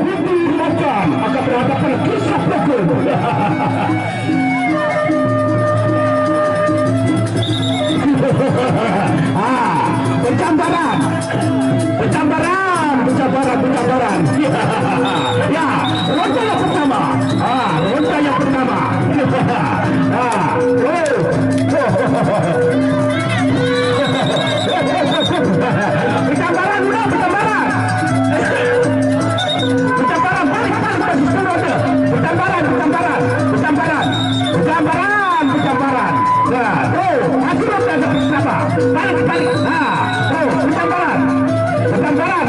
Putri Makan akan berhadapan kisah pukul. Pencambaran. Ya, ronda yang pertama. Ronda yang pertama. Pencambaran udah, pencambaran. Pencambaran, balik sistem ronda. Pencambaran. Nah, hasil ronda yang pertama. Balik. Pencambaran. Pencambaran.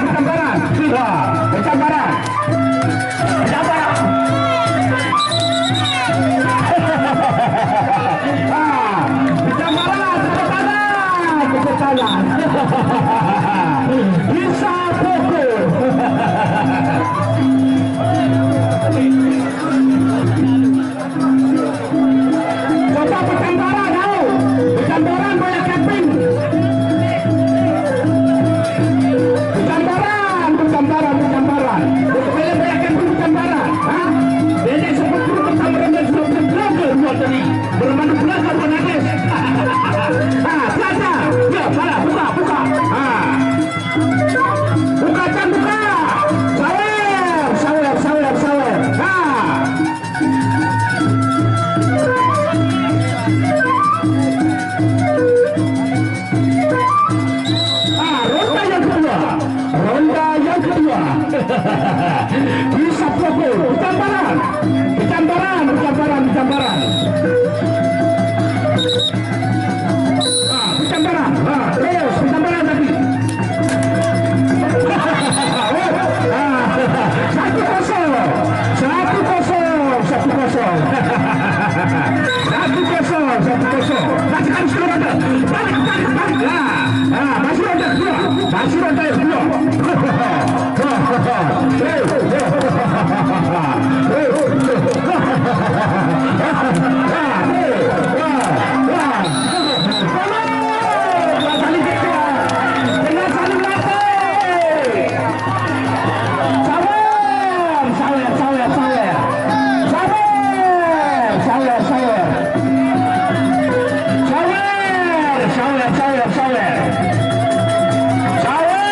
Bisa pukul. Coba pencambaran, pencambaran banyak camping. Pencambaran. Supaya banyak camping pencambaran. Jadi seperti pencambaran dan sudah bergerak buat tadi. Bermanipulasi penangis. Saja. Ya, salah. Buka. Buka. Sawer. Ronda yang kedua. Bisa pukul. Pencambaran. Pencambaran. Terus pencambaran tadi. 1-0. Masihkan seluruh ronda. Balik. Masih ronda yang kedua. Sawer.